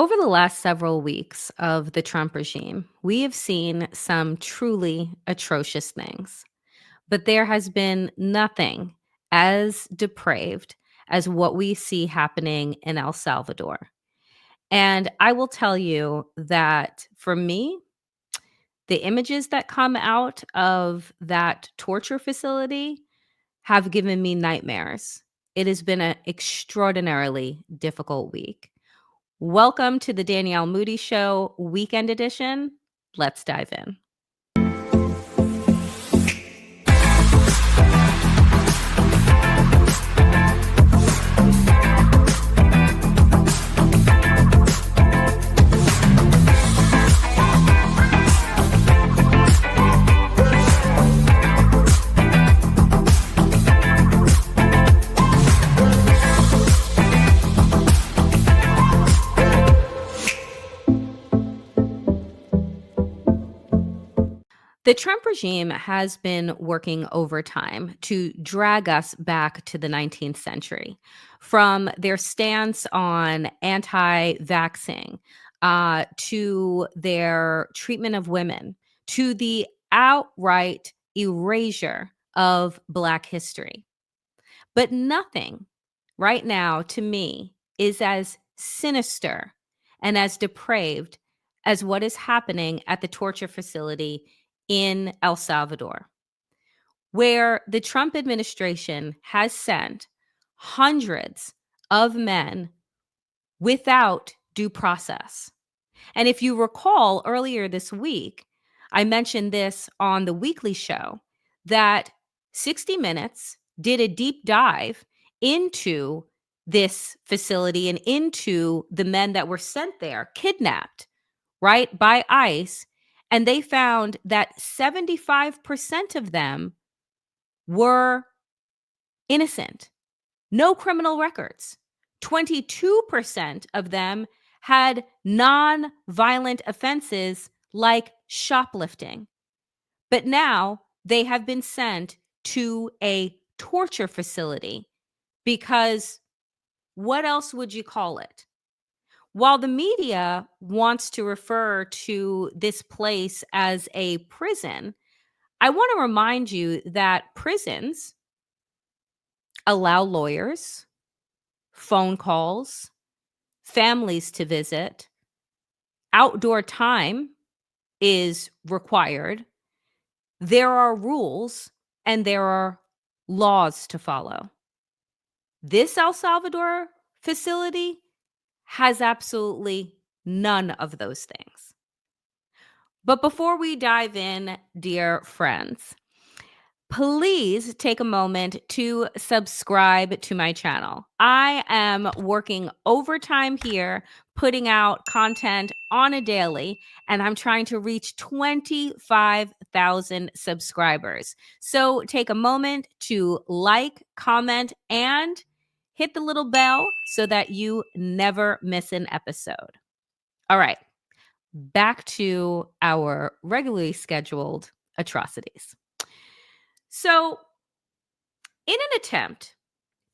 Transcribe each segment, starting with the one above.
Over the last several weeks of the Trump regime, we have seen some truly atrocious things, but there has been nothing as depraved as what we see happening in El Salvador. And I will tell you that for me, the images that come out of that torture facility have given me nightmares. It has been an extraordinarily difficult week. Welcome to the Danielle Moodie Show Weekend Edition. Let's dive in. The Trump regime has been working overtime to drag us back to the 19th century, from their stance on anti-vaxxing to their treatment of women, to the outright erasure of Black history. But nothing right now, to me, is as sinister and as depraved as what is happening at the torture facility in El Salvador, where the Trump administration has sent hundreds of men without due process. And if you recall earlier this week, I mentioned this on the weekly show that 60 Minutes did a deep dive into this facility and into the men that were sent there, kidnapped, right, by ICE. And they found that 75% of them were innocent, no criminal records. 22% of them had non-violent offenses like shoplifting. But now they have been sent to a torture facility because what else would you call it? While the media wants to refer to this place as a prison, I want to remind you that prisons allow lawyers, phone calls, families to visit, outdoor time is required. There are rules and there are laws to follow. This El Salvador facility has absolutely none of those things. But before we dive in, dear friends, please take a moment to subscribe to my channel. I am working overtime here, putting out content on a daily, and I'm trying to reach 25,000 subscribers. So take a moment to like, comment, and hit the little bell so that you never miss an episode. All right, back to our regularly scheduled atrocities. So, in an attempt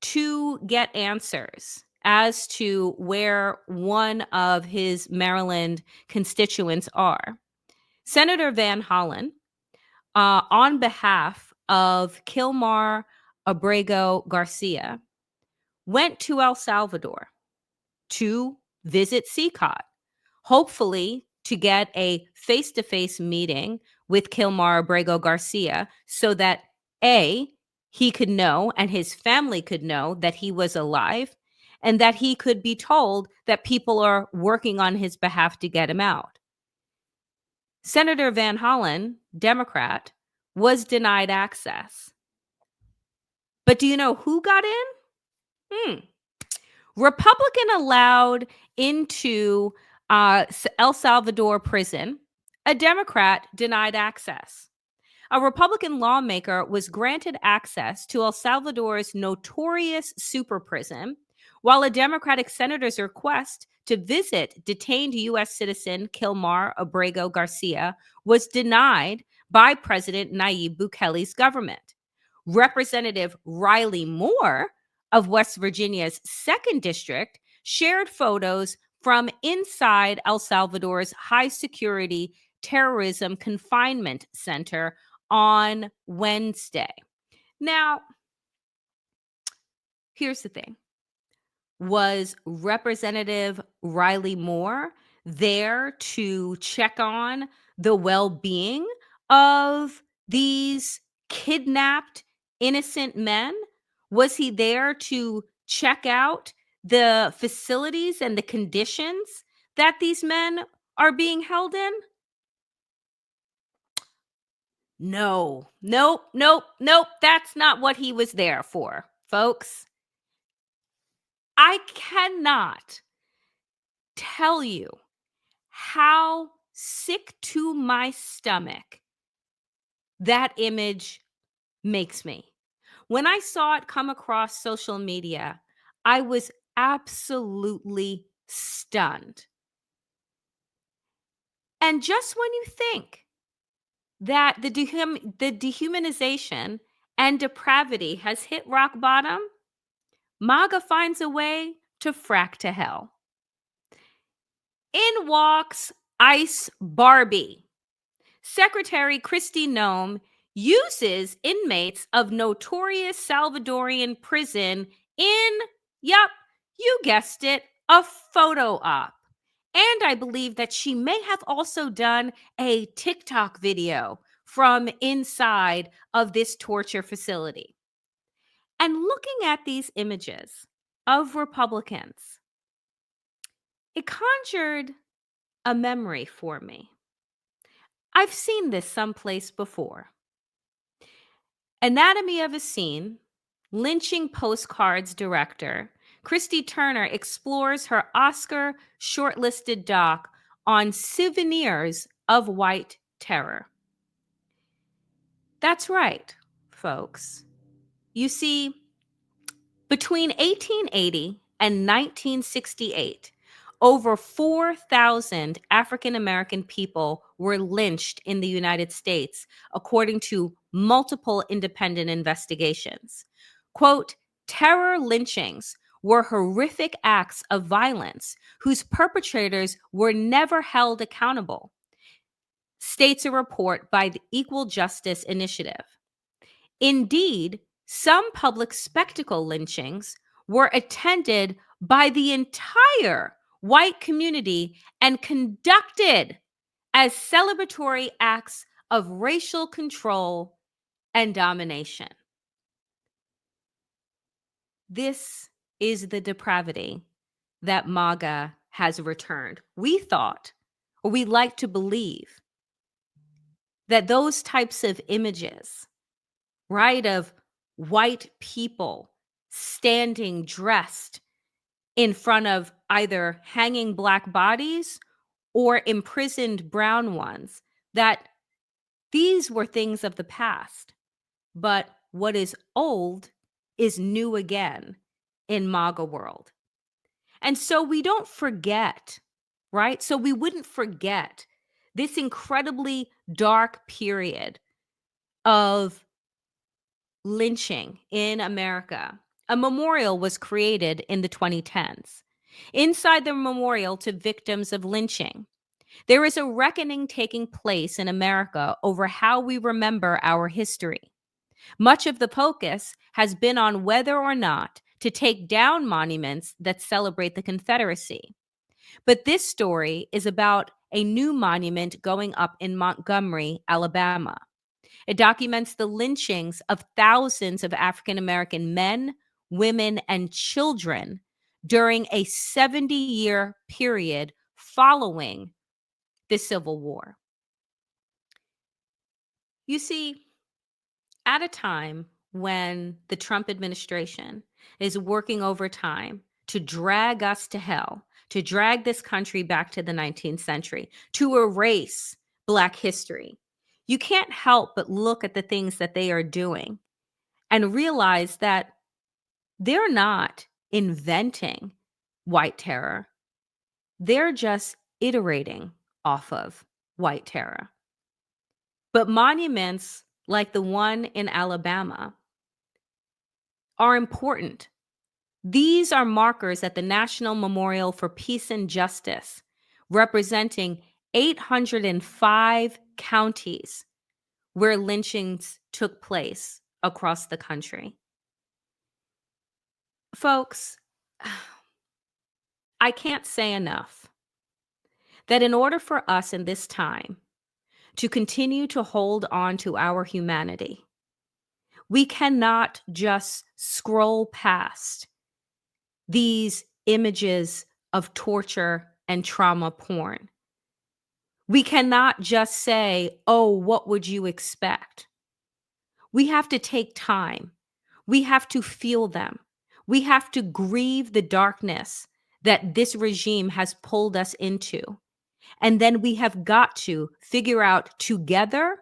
to get answers as to where one of his Maryland constituents are, Senator Van Hollen, on behalf of Kilmar Abrego Garcia, went to El Salvador to visit CCOT, hopefully to get a face-to-face meeting with Kilmar Abrego Garcia so that A, he could know and his family could know that he was alive and that he could be told that people are working on his behalf to get him out. Senator Van Hollen, Democrat, was denied access. But do you know who got in? Republican allowed into El Salvador prison. A Democrat denied access. A Republican lawmaker was granted access to El Salvador's notorious super prison, while a Democratic senator's request to visit detained U.S. citizen Kilmar Abrego Garcia was denied by President Nayib Bukele's government. Representative Riley Moore of West Virginia's 2nd District shared photos from inside El Salvador's high security terrorism confinement center on Wednesday. Now, here's the thing. Was Representative Riley Moore there to check on the well-being of these kidnapped innocent men? Was he there to check out the facilities and the conditions that these men are being held in? No. Nope, nope, nope. That's not what he was there for, folks. I cannot tell you how sick to my stomach that image makes me. When I saw it come across social media, I was absolutely stunned. And just when you think that the dehumanization and depravity has hit rock bottom, MAGA finds a way to frack to hell. In walks Ice Barbie. Secretary Kristi Noem uses inmates of notorious Salvadorian prison in, yep, you guessed it, a photo op. And I believe that she may have also done a TikTok video from inside of this torture facility. And looking at these images of Republicans, it conjured a memory for me. I've seen this someplace before. Anatomy of a Scene, lynching postcards director, Christy Turner explores her Oscar shortlisted doc on souvenirs of white terror. That's right, folks. You see, between 1880 and 1968, over 4,000 African American people were lynched in the United States, according to multiple independent investigations. Quote, terror lynchings were horrific acts of violence whose perpetrators were never held accountable, states a report by the Equal Justice Initiative. Indeed, some public spectacle lynchings were attended by the entire white community and conducted as celebratory acts of racial control and domination. This is the depravity that MAGA has returned. We thought, or we like to believe, that those types of images, right, of white people standing dressed in front of either hanging black bodies or imprisoned brown ones, that these were things of the past. But what is old is new again in MAGA world. And so we don't forget, right? So we wouldn't forget this incredibly dark period of lynching in America. A memorial was created in the 2010s. Inside the memorial to victims of lynching, there is a reckoning taking place in America over how we remember our history. Much of the focus has been on whether or not to take down monuments that celebrate the Confederacy. But this story is about a new monument going up in Montgomery, Alabama. It documents the lynchings of thousands of African American men, women, and children during a 70-year period following the Civil War. You see, at a time when the Trump administration is working overtime to drag us to hell, to drag this country back to the 19th century, to erase Black history, you can't help but look at the things that they are doing and realize that they're not inventing white terror. They're just iterating off of white terror. But monuments like the one in Alabama are important These are markers at the National Memorial for Peace and Justice, representing 805 counties where lynchings took place across the country. Folks, I can't say enough that in order for us in this time to continue to hold on to our humanity, we cannot just scroll past these images of torture and trauma porn. We cannot just say, oh, what would you expect? We have to take time. We have to feel them. We have to grieve the darkness that this regime has pulled us into. And then we have got to figure out together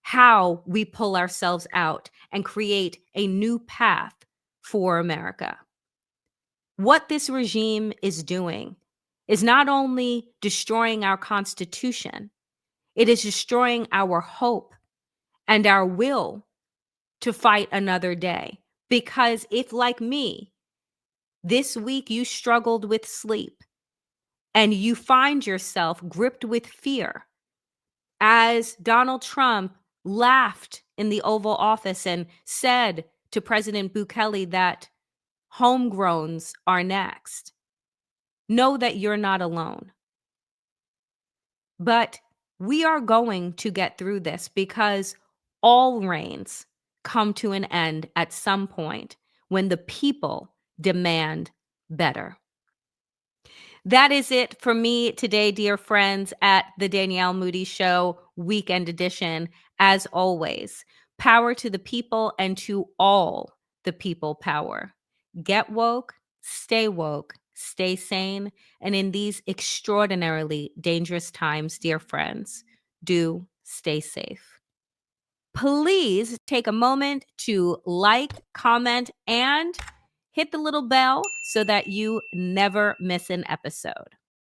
how we pull ourselves out and create a new path for America. What this regime is doing is not only destroying our Constitution, it is destroying our hope and our will to fight another day. Because if, like me, this week you struggled with sleep and you find yourself gripped with fear as Donald Trump laughed in the Oval Office and said to President Bukele that homegrowns are next, know that you're not alone. But we are going to get through this because all reigns come to an end at some point when the people demand better. That is it for me today, dear friends, at the Danielle Moodie Show Weekend Edition. As always, power to the people and to all the people power. Get woke, stay sane, and in these extraordinarily dangerous times, dear friends, do stay safe. Please take a moment to like, comment, and hit the little bell so that you never miss an episode.